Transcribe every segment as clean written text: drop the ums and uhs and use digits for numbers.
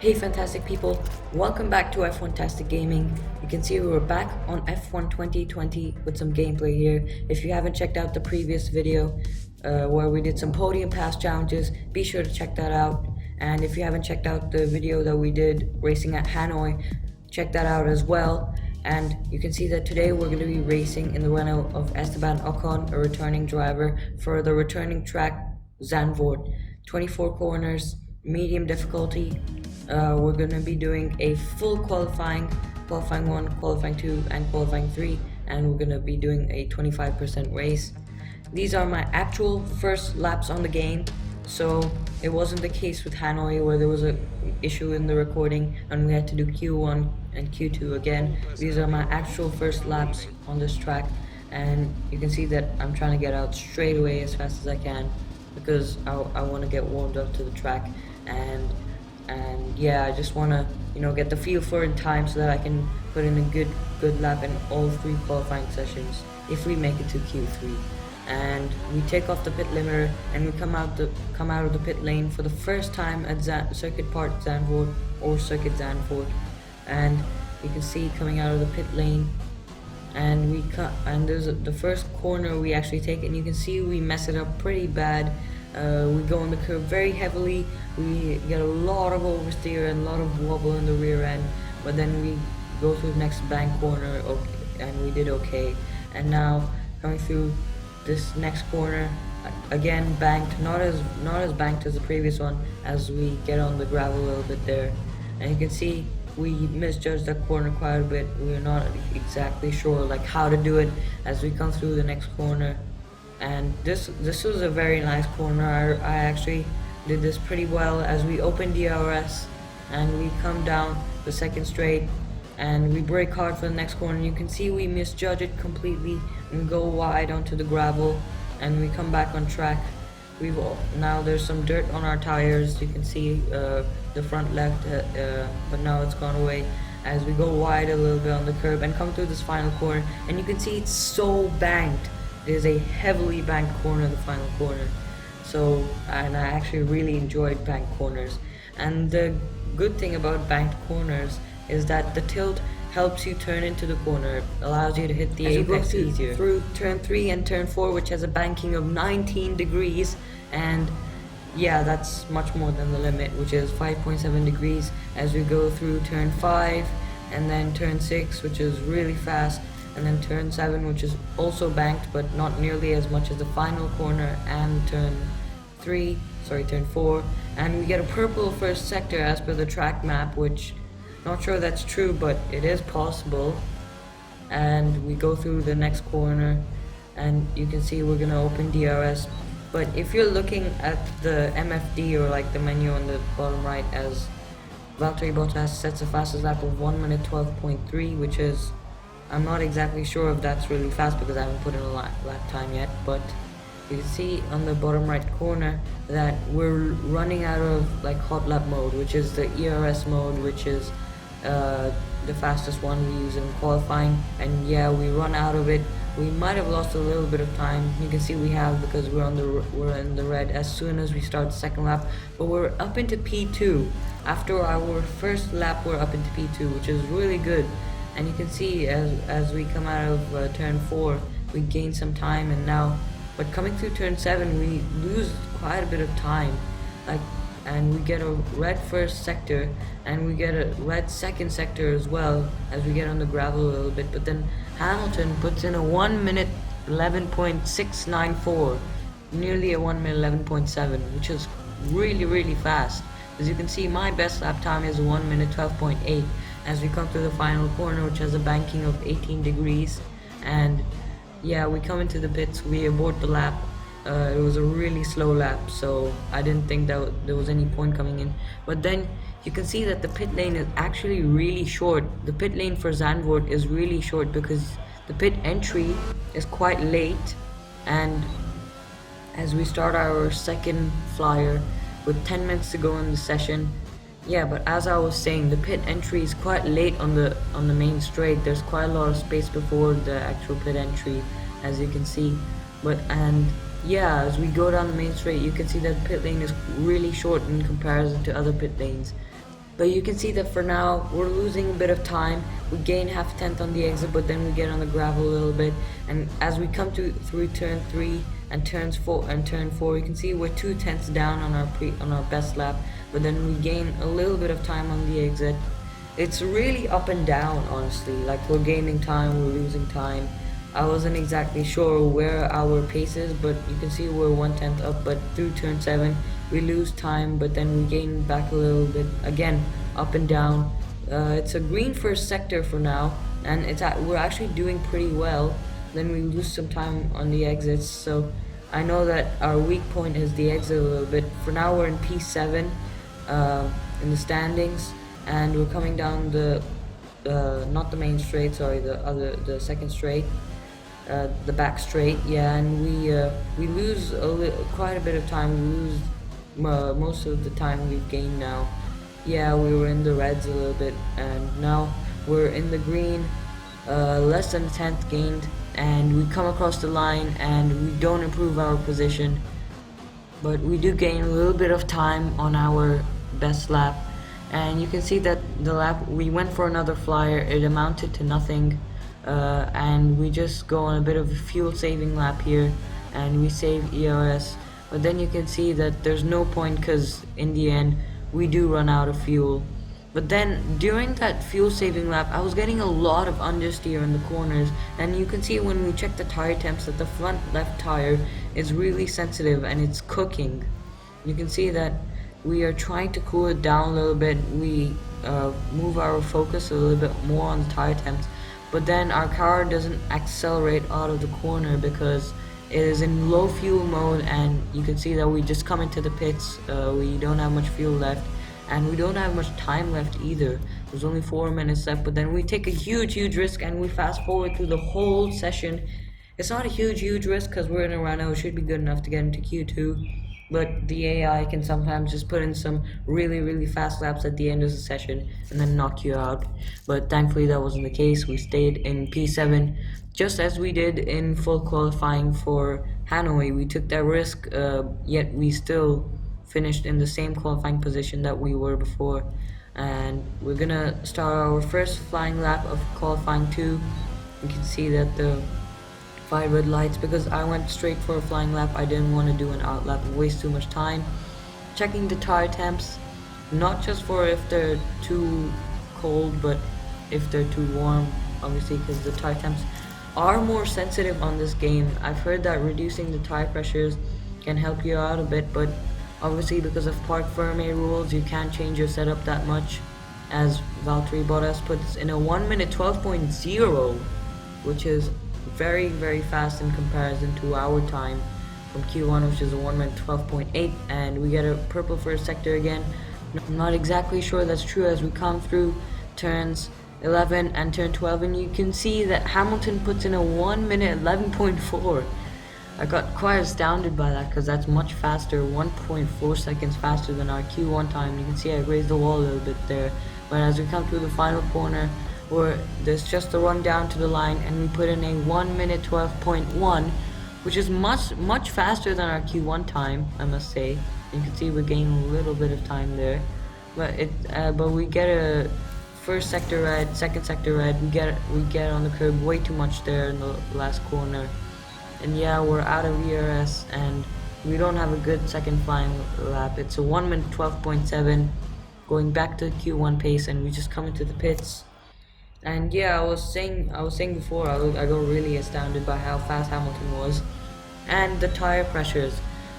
Hey fantastic people, welcome back to F1ntastic Gaming. You can see we're back on F1 2020 with some gameplay here. If you haven't checked out the previous video where we did some podium pass challenges, be sure to check that out. And if you haven't checked out the video that we did racing at Hanoi, check that out as well. And you can see that today we're going to be racing in the Renault of Esteban Ocon, a returning driver for the returning track Zandvoort. 24 corners, medium difficulty. We're going to be doing a full qualifying 1, qualifying 2, and qualifying 3, and we're going to be doing a 25% race. These are my actual first laps on the game, so it wasn't the case with Hanoi where there was an issue in the recording and we had to do Q1 and Q2 again. These are my actual first laps on this track, and you can see that I'm trying to get out straight away as fast as I can because I want to get warmed up to the track, and yeah, I just want to get the feel for it in time so that I can put in a good lap in all 3 qualifying sessions if we make it to Q3. And we take off the pit limiter and we come out of the pit lane for the first time at Circuit Park Zandvoort or Circuit Zandvoort, and you can see coming out of the pit lane, and there's the first corner we actually take, and you can see we mess it up pretty bad. We go on the curb very heavily, we get a lot of oversteer and a lot of wobble in the rear end, but then we go through the next bank corner and we did okay. And now coming through this next corner, again banked, not as banked as the previous one, as we get on the gravel a little bit there. And you can see we misjudged that corner quite a bit. We were not exactly sure how to do it as we come through the next corner. And this was a very nice corner. I actually did this pretty well as we open DRS and we come down the second straight and we brake hard for the next corner. You can see we misjudge it completely and go wide onto the gravel, and we come back on track. Now there's some dirt on our tires. You can see the front left, but now it's gone away as we go wide a little bit on the curb and come through this final corner, and you can see it's so banked. It is a heavily banked corner, the final corner. And I actually really enjoyed banked corners. And the good thing about banked corners is that the tilt helps you turn into the corner, allows you to hit the apex easier. Through turn 3 and turn 4, which has a banking of 19 degrees, and yeah, that's much more than the limit, which is 5.7 degrees, as we go through turn 5 and then turn 6, which is really fast, and then turn 7, which is also banked but not nearly as much as the final corner, and turn 4, and we get a purple first sector as per the track map, which not sure that's true, but it is possible. And we go through the next corner and you can see we're gonna open DRS, but if you're looking at the MFD or the menu on the bottom right, as Valtteri Bottas sets the fastest lap of 1 minute 12.3, which is, I'm not exactly sure if that's really fast because I haven't put in a lap time yet, but you can see on the bottom right corner that we're running out of hot lap mode, which is the ERS mode, which is the fastest one we use in qualifying. And yeah, we run out of it. We might have lost a little bit of time. You can see we have, because we're in the red as soon as we start the second lap, but we're up into P2. After our first lap, we're up into P2, which is really good. And you can see as we come out of turn 4, we gain some time, but coming through turn 7, we lose quite a bit of time. And we get a red first sector, and we get a red second sector as well as we get on the gravel a little bit. But then Hamilton puts in a 1 minute 11.694, nearly a 1 minute 11.7, which is really fast. As you can see, my best lap time is 1 minute 12.8 as we come through the final corner, which has a banking of 18 degrees. And yeah, we come into the pits, we abort the lap. It was a really slow lap, so I didn't think that there was any point coming in. But then you can see that the pit lane is actually really short. The pit lane for Zandvoort is really short because the pit entry is quite late, and as we start our second flyer with 10 minutes to go in the session. Yeah, but as I was saying, the pit entry is quite late on the main straight. There's quite a lot of space before the actual pit entry, as you can see. And yeah, as we go down the main straight, you can see that pit lane is really short in comparison to other pit lanes. But you can see that for now we're losing a bit of time. We gain half a tenth on the exit, but then we get on the gravel a little bit. And as we come through turn 3 and turn 4, you can see we're 2 tenths down on our best lap. But then we gain a little bit of time on the exit. It's really up and down, honestly. Like, we're gaining time, we're losing time. I wasn't exactly sure where our pace is, but you can see we're 1/10 up. But through turn 7 we lose time, but then we gain back a little bit. Again, up and down. It's a green first sector for now, and we're actually doing pretty well. Then we lose some time on the exits, so I know that our weak point is the exit a little bit. For now we're in P7 in the standings, and we're coming down the not the main straight, sorry, the second straight. The back straight, yeah, and we lose quite a bit of time. We lose most of the time we've gained now. Yeah, we were in the reds a little bit, and now we're in the green, less than a tenth gained, and we come across the line and we don't improve our position, but we do gain a little bit of time on our best lap. And you can see that the lap we went for another flyer, it amounted to nothing. And we just go on a bit of a fuel saving lap here, and we save ERS. But then you can see that there's no point, because in the end we do run out of fuel. But then during that fuel saving lap I was getting a lot of understeer in the corners, and you can see when we check the tire temps that the front left tire is really sensitive and it's cooking. You can see that we are trying to cool it down a little bit. We move our focus a little bit more on the tire temps, but then our car doesn't accelerate out of the corner because it is in low fuel mode, and you can see that we just come into the pits. We don't have much fuel left, and we don't have much time left either. There's only 4 minutes left, but then we take a huge risk and we fast forward through the whole session. It's not a huge risk because we're in a Renault. It should be good enough to get into Q2. But the AI can sometimes just put in some really fast laps at the end of the session and then knock you out. But thankfully that wasn't the case. We stayed in P7 just as we did in full qualifying for Hanoi. We took that risk, yet we still finished in the same qualifying position that we were before. And we're gonna start our first flying lap of qualifying 2. You can see that the 5 red lights, because I went straight for a flying lap. I didn't want to do an out lap and waste too much time. Checking the tire temps, not just for if they're too cold, but if they're too warm, obviously, because the tire temps are more sensitive on this game. I've heard that reducing the tire pressures can help you out a bit, but obviously because of Parc Fermé rules you can't change your setup that much, as Valtteri Bottas puts in a 1 minute 12.0, which is very fast in comparison to our time from Q1, which is a 1 minute 12.8, and we get a purple first sector again. I'm not exactly sure that's true as we come through turns 11 and turn 12, and you can see that Hamilton puts in a 1 minute 11.4. I got quite astounded by that because that's much faster, 1.4 seconds faster than our Q1 time. You can see I raised the wall a little bit there, but as we come through the final corner, where there's just a run down to the line, and we put in a 1 minute 12.1, which is much faster than our Q1 time, I must say. You can see we're gaining a little bit of time there, but we get a first sector red, second sector red. We get on the curb way too much there in the last corner, and yeah, we're out of ERS and we don't have a good second flying lap. It's a 1 minute 12.7, going back to Q1 pace, and we just come into the pits. And yeah, I was saying before, I got really astounded by how fast Hamilton was, and the tire pressures.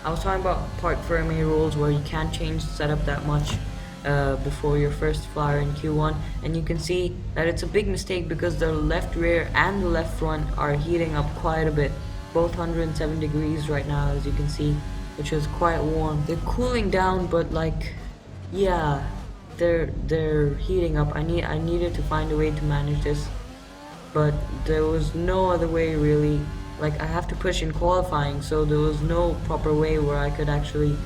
I was talking about Parc Fermé rules where you can't change the setup that much before your first flyer in Q1, and you can see that it's a big mistake because the left rear and the left front are heating up quite a bit, both 107 degrees right now, as you can see, which is quite warm. They're cooling down, but like, yeah, they're heating up. I needed to find a way to manage this, but there was no other way really. Like, I have to push in qualifying, so there was no proper way where I could actually,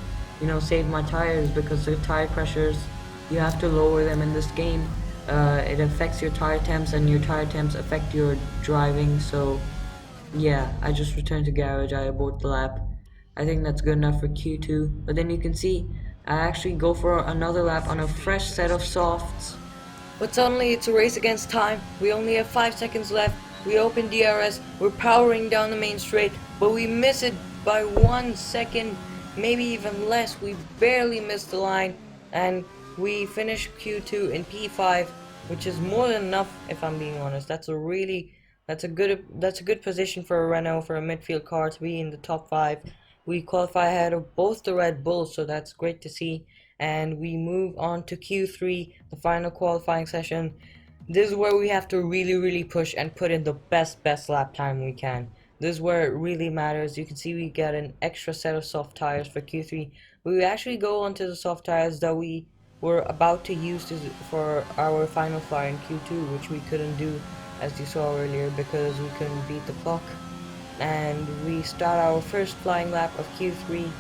save my tires, because the tire pressures, you have to lower them in this game. It affects your tire temps, and your tire temps affect your driving. So yeah, I just returned to garage. I abort the lap. I think that's good enough for Q2. But then you can see I actually go for another lap on a fresh set of softs. But suddenly it's a race against time. We only have 5 seconds left. We open DRS, we're powering down the main straight, but we miss it by 1 second, maybe even less. We barely missed the line, and we finish Q2 in P5, which is more than enough if I'm being honest. That's a good position for a Renault, for a midfield car, to be in the top 5. We qualify ahead of both the Red Bulls, so that's great to see. And we move on to Q3, the final qualifying session. This is where we have to really push and put in the best lap time we can. This is where it really matters. You can see we get an extra set of soft tires for Q3. We actually go onto the soft tires that we were about to use for our final flyer in Q2, which we couldn't do, as you saw earlier, because we couldn't beat the clock. And we start our first flying lap of Q3.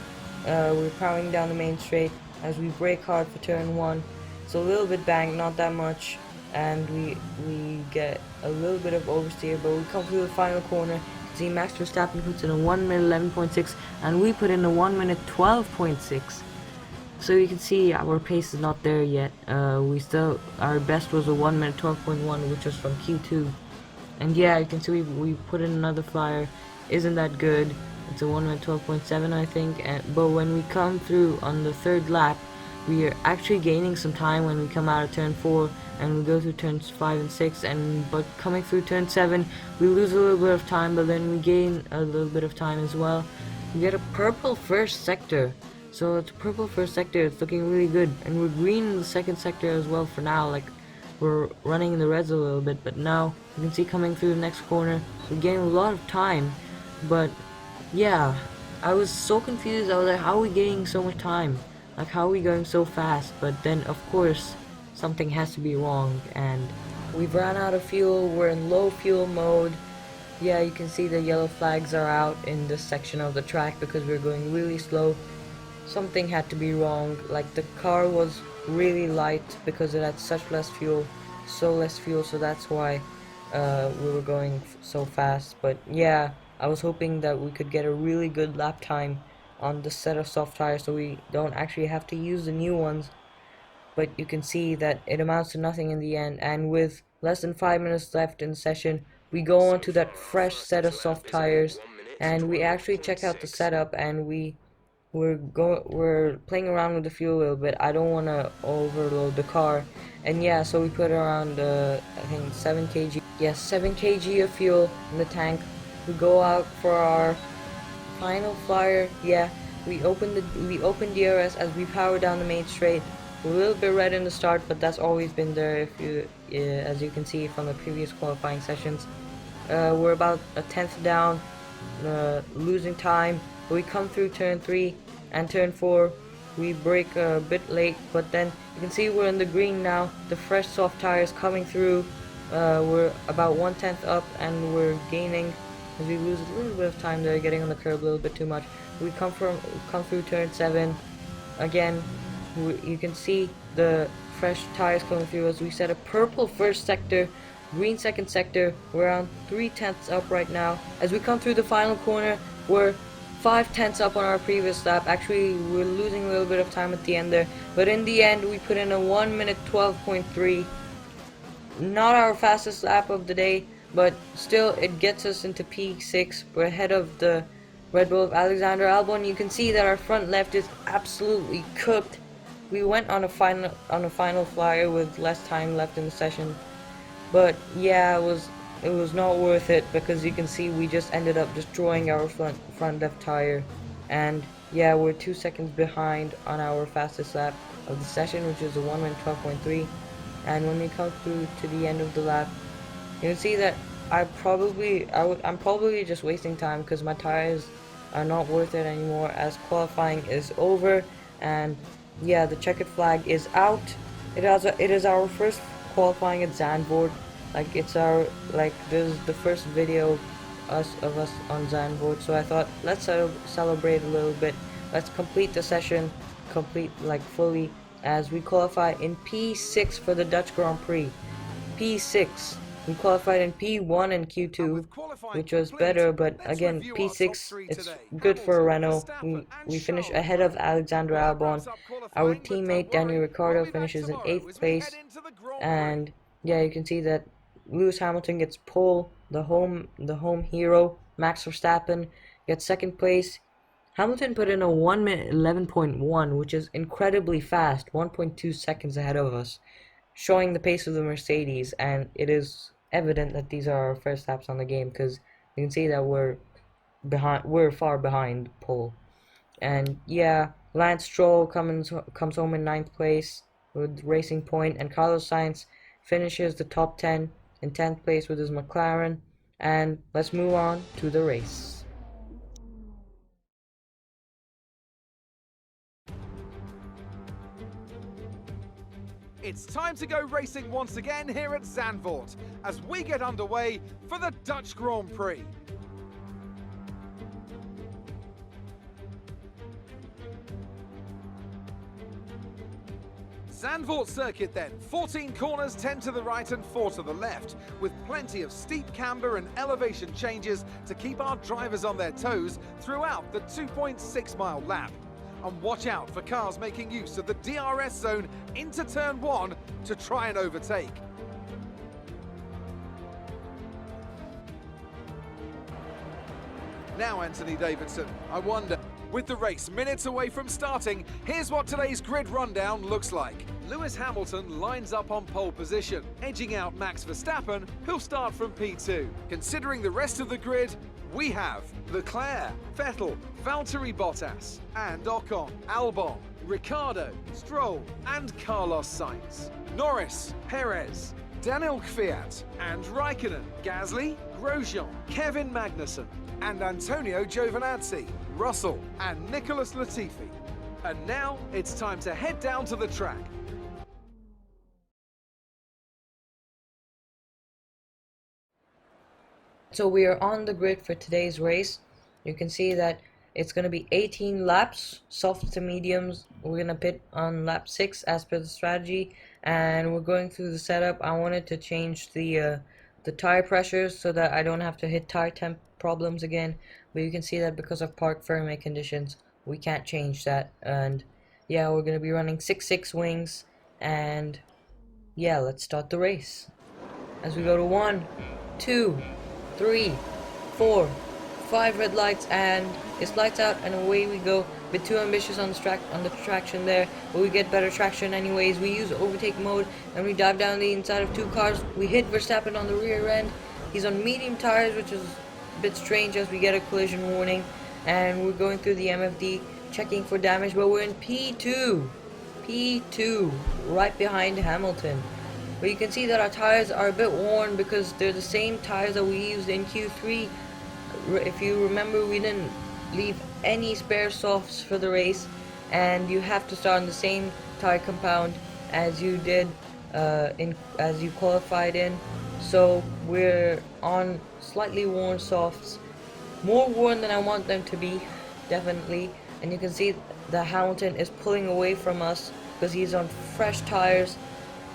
We're powering down the main straight as we brake hard for turn 1. It's a little bit banged, not that much, and we get a little bit of oversteer, but we come through the final corner. See, Max Verstappen puts in a 1 minute 11.6, and we put in a 1 minute 12.6. So you can see our pace is not there yet. Our best was a 1 minute 12.1, which was from Q2. And yeah, you can see we put in another flyer. Isn't that good? It's a 1 minute 12.7, I think. But when we come through on the third lap, we are actually gaining some time when we come out of turn 4 and we go through turns 5 and 6. But coming through turn 7, we lose a little bit of time, but then we gain a little bit of time as well. We get a purple first sector. So it's purple first sector. It's looking really good, and we're green in the second sector as well for now. Like, we're running in the reds a little bit, but now you can see coming through the next corner, we're getting a lot of time. But yeah, I was so confused. I was like, how are we getting so much time? Like, how are we going so fast? But then, of course, something has to be wrong, and we've run out of fuel. We're in low fuel mode. Yeah, you can see the yellow flags are out in this section of the track because we're going really slow. Something had to be wrong. Like, the car was really light because it had such less fuel, so that's why we were going so fast. But yeah, I was hoping that we could get a really good lap time on the set of soft tires so we don't actually have to use the new ones. But you can see that it amounts to nothing in the end, and with less than 5 minutes left in the session, we go on to that fresh set of soft tires, and we actually check out the setup, and we're playing around with the fuel a little bit. I don't want to overload the car, and yeah, so we put around I think 7 kg, yes, 7 kg of fuel in the tank. We go out for our final flyer. Yeah, we open DRS as we power down the main straight. A little bit red in the start, but that's always been there, as you can see from the previous qualifying sessions. We're about a tenth down, losing time. We come through turn 3 and turn 4. We brake a bit late, but then you can see we're in the green now. The fresh soft tires coming through. We're about 1/10 up, and we're gaining as we lose a little bit of time there, getting on the curb a little bit too much. We come through turn 7 again. You can see the fresh tires coming through as we set a purple first sector, green second sector. We're around 3/10 up right now. As we come through the final corner, we're 5/10 up on our previous lap. Actually, we're losing a little bit of time at the end there, but in the end we put in a 1 minute 12.3. Not our fastest lap of the day, but still it gets us into P6. We're ahead of the Red Bull of Alexander Albon. You can see that our front left is absolutely cooked. We went on a final flyer with less time left in the session, but yeah, it was not worth it because you can see we just ended up destroying our front left tire. And yeah, we're 2 seconds behind on our fastest lap of the session, which is a 1 minute 12.3. And when we come through to the end of the lap, you can see that I'm probably just wasting time because my tires are not worth it anymore as qualifying is over. And yeah, the checkered flag is out. It is our first qualifying at Zandvoort. Like, this is the first video of us on Zandvoort, so I thought let's celebrate a little bit. Let's complete the session fully as we qualify in P6 for the Dutch Grand Prix. P6. We qualified in P1 and Q2, which was better, but again, P6, it's good for Renault. We finished ahead of Alexander Albon. Our teammate Daniel Ricciardo finishes in 8th place, and yeah, you can see that Lewis Hamilton gets pole. The home hero Max Verstappen gets 2nd place. Hamilton put in a 1 minute 11.1, which is incredibly fast, 1.2 seconds ahead of us, showing the pace of the Mercedes, and it is evident that these are our first laps on the game because you can see that we're far behind pole. And yeah, Lance Stroll comes home in 9th place with Racing Point, and Carlos Sainz finishes the top 10 in 10th place with his McLaren. And let's move on to the race. It's time to go racing once again here at Zandvoort as we get underway for the Dutch Grand Prix. Zandvoort circuit then, 14 corners, 10 to the right and 4 to the left, with plenty of steep camber and elevation changes to keep our drivers on their toes throughout the 2.6 mile lap. And watch out for cars making use of the DRS zone into turn 1 to try and overtake. Now, Anthony Davidson, I wonder, with the race minutes away from starting, here's what today's grid rundown looks like. Lewis Hamilton lines up on pole position, edging out Max Verstappen, who'll start from P2. Considering the rest of the grid, we have Leclerc, Vettel, Valtteri Bottas, and Ocon, Albon, Ricciardo, Stroll, and Carlos Sainz. Norris, Perez, Daniel Kvyat, and Raikkonen, Gasly, Grosjean, Kevin Magnussen, and Antonio Giovinazzi, Russell, and Nicholas Latifi. And now it's time to head down to the track. So we are on the grid for today's race. You can see that it's going to be 18 laps, soft to mediums. We're going to pit on lap 6 as per the strategy, and we're going through the setup. I wanted to change the tire pressures so that I don't have to hit tire temp problems again, but you can see that because of parc fermé conditions, we can't change that. And yeah, we're going to be running 6.6 wings, and yeah, let's start the race. As we go to 1, 2, 3, 4, 5 red lights, and it's lights out and away we go. A bit too ambitious on the traction there, but we get better traction anyways. We use overtake mode and we dive down the inside of 2 cars. We hit Verstappen on the rear end. He's on medium tires, which is a bit strange as we get a collision warning, and we're going through the MFD checking for damage, but we're in P2, right behind Hamilton. But you can see that our tires are a bit worn because they're the same tires that we used in Q3. If you remember, we didn't leave any spare softs for the race, and you have to start on the same tire compound as you did as you qualified in. So we're on slightly worn softs, more worn than I want them to be, definitely. And you can see that Hamilton is pulling away from us because he's on fresh tires.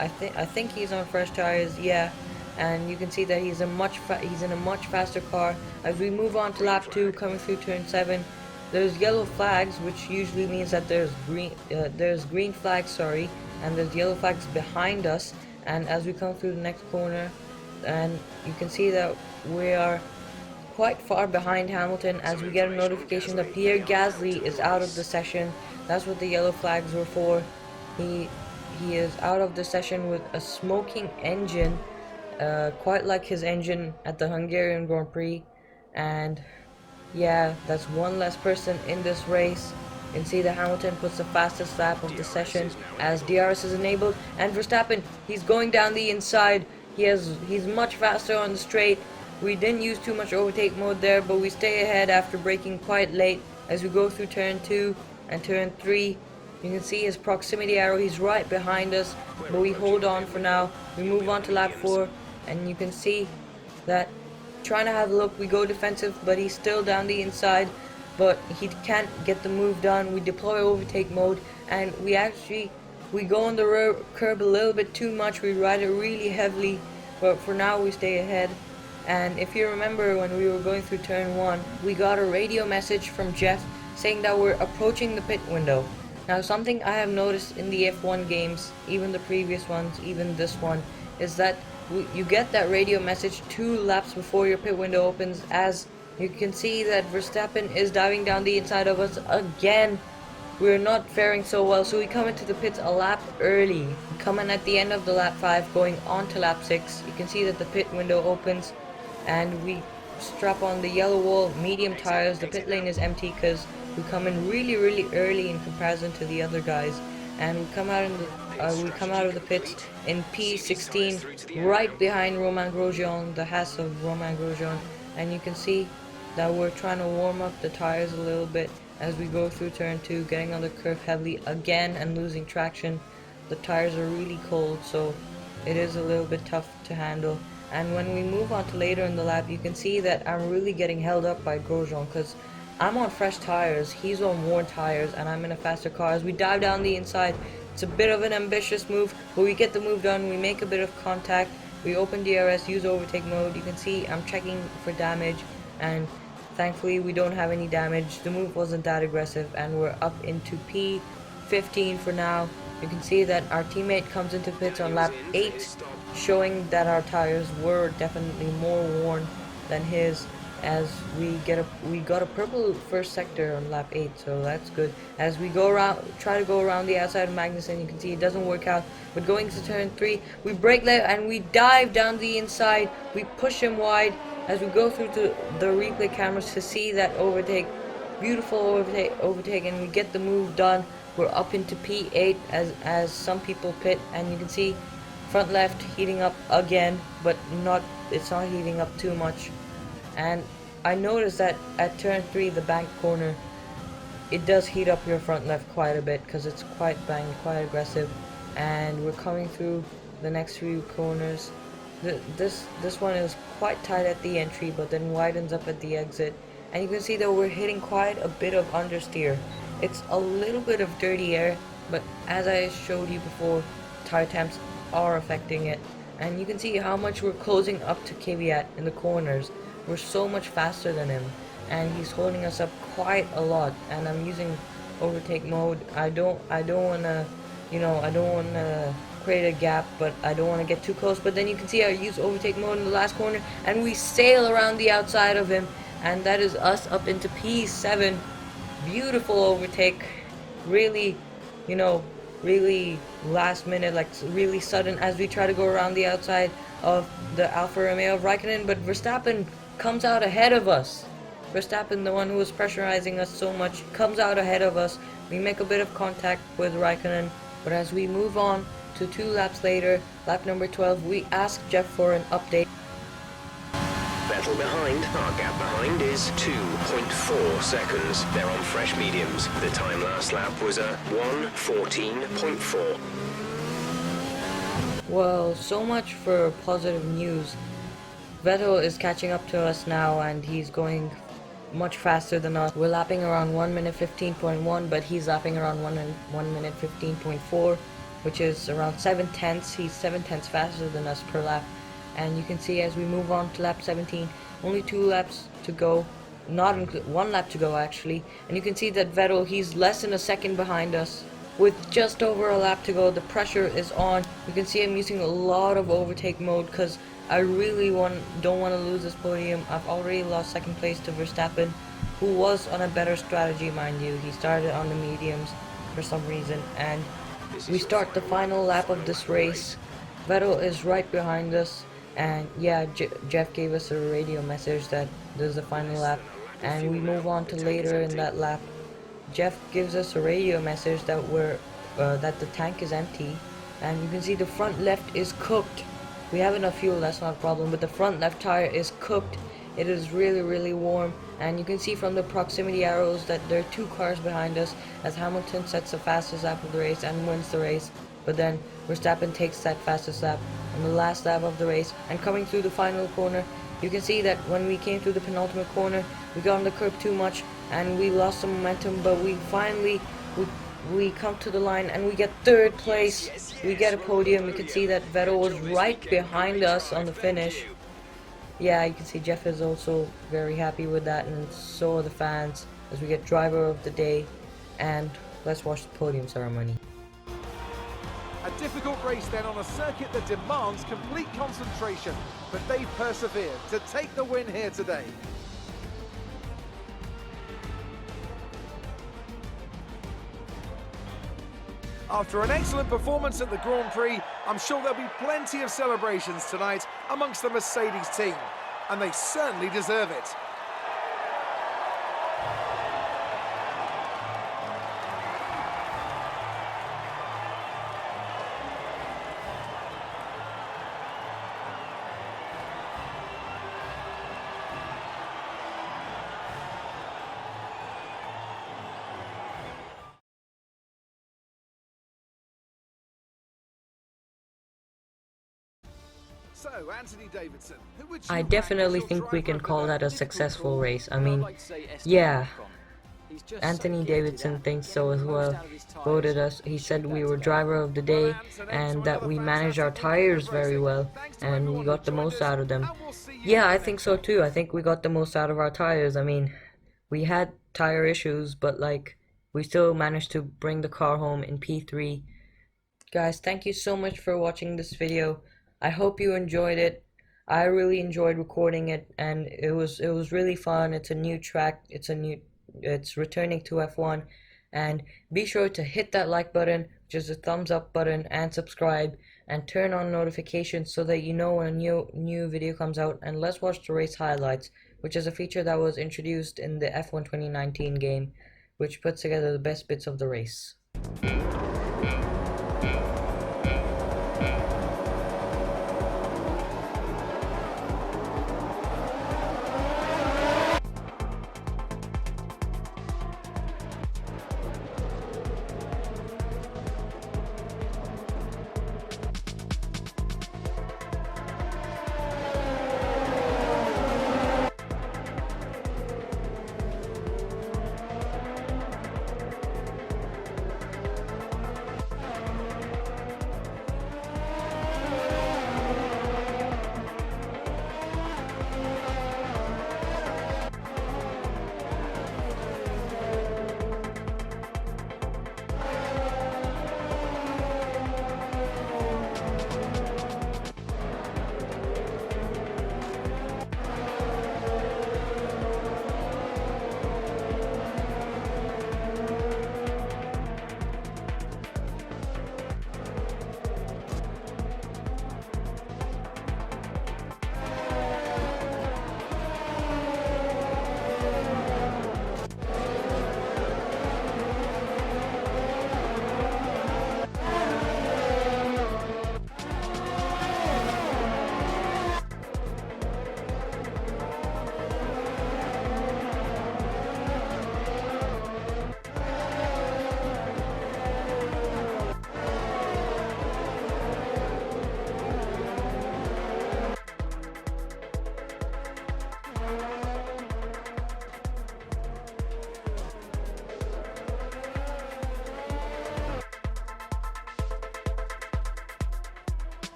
I think he's on fresh tires, yeah. And you can see that he's in a much faster car. As we move on to lap 2, coming through turn 7, there's yellow flags, which usually means that there's green flags, sorry, and there's yellow flags behind us. And as we come through the next corner, and you can see that we are quite far behind Hamilton as we get a notification that Pierre Gasly is out of the session. That's what the yellow flags were for. He is out of the session with a smoking engine, quite like his engine at the Hungarian Grand Prix. And yeah, that's one less person in this race. You can see that Hamilton puts the fastest lap of the session as DRS is enabled, and Verstappen, he's going down the inside. He's much faster on the straight. We didn't use too much overtake mode there, but we stay ahead after braking quite late as we go through turn 2 and turn 3. You can see his proximity arrow, he's right behind us, but we hold on for now. We move on to lap 4, and you can see that trying to have a look, we go defensive, but he's still down the inside, but he can't get the move done. We deploy overtake mode, and we go on the curb a little bit too much. We ride it really heavily, but for now we stay ahead. And if you remember, when we were going through turn 1, we got a radio message from Jeff saying that we're approaching the pit window. Now, something I have noticed in the F1 games, even the previous ones, even this one, is that you get that radio message 2 laps before your pit window opens. As you can see that Verstappen is diving down the inside of us again. We're not faring so well, so we come into the pits a lap early. Coming at the end of the lap 5, going on to lap 6, you can see that the pit window opens and we strap on the yellow wall, medium tires. The pit lane is empty because we come in really early in comparison to the other guys, and we come out of the pits in P16, right behind Romain Grosjean, the Haas of Romain Grosjean, and you can see that we're trying to warm up the tires a little bit as we go through turn 2, getting on the curve heavily again and losing traction. The tires are really cold, so it is a little bit tough to handle. And when we move on to later in the lap, you can see that I'm really getting held up by Grosjean because I'm on fresh tires, he's on worn tires, and I'm in a faster car. As we dive down the inside, it's a bit of an ambitious move, but we get the move done. We make a bit of contact, we open DRS, use overtake mode. You can see I'm checking for damage, and thankfully we don't have any damage. The move wasn't that aggressive, and we're up into P15 for now. You can see that our teammate comes into pits on lap 8, showing that our tires were definitely more worn than his, as we got a purple first sector on lap 8, so that's good. As we go around, try to go around the outside of Magnussen, you can see it doesn't work out. But going to turn 3, we brake left and we dive down the inside. We push him wide as we go through to the replay cameras to see that overtake. Beautiful overtake, and we get the move done. We're up into P8 as some people pit, and you can see front left heating up again, but it's not heating up too much. And I noticed that at turn 3, the bank corner, it does heat up your front left quite a bit because it's quite banged, quite aggressive. And we're coming through the next few corners. This one is quite tight at the entry, but then widens up at the exit. And you can see that we're hitting quite a bit of understeer. It's a little bit of dirty air, but as I showed you before, tire temps are affecting it. And you can see how much we're closing up to Kvyat in the corners. We're so much faster than him, and he's holding us up quite a lot. And I'm using overtake mode. I don't wanna, I don't wanna create a gap, but I don't want to get too close. But then you can see I use overtake mode in the last corner, and we sail around the outside of him, and that is us up into P7. Beautiful overtake, really, really last minute, like really sudden, as we try to go around the outside of the Alfa Romeo of Raikkonen, but Verstappen comes out ahead of us. Verstappen, the one who was pressurizing us so much, comes out ahead of us. We make a bit of contact with Raikkonen, but as we move on to 2 laps later, lap number 12, we ask Jeff for an update. Vettel behind. Our gap behind is 2.4 seconds. They're on fresh mediums. The time last lap was a 1:14.4. Well, so much for positive news. Vettel is catching up to us now, and he's going much faster than us. We're lapping around 1 minute 15.1, but he's lapping around 1 minute 15.4, which is around 7/10. He's 7/10 faster than us per lap. And you can see as we move on to lap 17, only 2 laps to go, not 1 lap to go actually. And you can see that Vettel, he's less than a second behind us. With just over a lap to go, the pressure is on. You can see I'm using a lot of overtake mode because I really don't want to lose this podium. I've already lost second place to Verstappen, who was on a better strategy, mind you. He started on the mediums for some reason, and we start the final lap of this race. Vettel is right behind us, and yeah, Jeff gave us a radio message that this is the final lap, and we move on to later in that lap. Jeff gives us a radio message that that the tank is empty, and you can see the front left is cooked. We have enough fuel, that's not a problem, but the front left tire is cooked. It is really warm, and you can see from the proximity arrows that there are 2 cars behind us as Hamilton sets the fastest lap of the race and wins the race. But then Verstappen takes that fastest lap on the last lap of the race, and coming through the final corner, you can see that when we came through the penultimate corner, we got on the curb too much and we lost some momentum, but we we come to the line and we get third place. We get a podium. You can see that Vettel was right behind us on the finish. Yeah, you can see Jeff is also very happy with that, and so are the fans, as we get driver of the day. And let's watch the podium ceremony. A difficult race then on a circuit that demands complete concentration, but they've persevered to take the win here today. After an excellent performance at the Grand Prix, I'm sure there'll be plenty of celebrations tonight amongst the Mercedes team, and they certainly deserve it. So, Anthony Davidson, who would you I rank definitely as your think we driver can of the call day? that a successful race. I mean, yeah, Anthony Davidson thinks so as well. Voted us. He said we were driver of the day and that we managed our tires very well and we got the most out of them. Yeah, I think so too. I think we got the most out of our tires. I mean, we had tire issues, but like we still managed to bring the car home in P3. Guys, thank you so much for watching this video. I hope you enjoyed it. I really enjoyed recording it, and it was really fun. It's a new track. It's returning to F1, and be sure to hit that like button, which is a thumbs up button, and subscribe, and turn on notifications so that you know when a new video comes out. And let's watch the race highlights, which is a feature that was introduced in the F1 2019 game, which puts together the best bits of the race.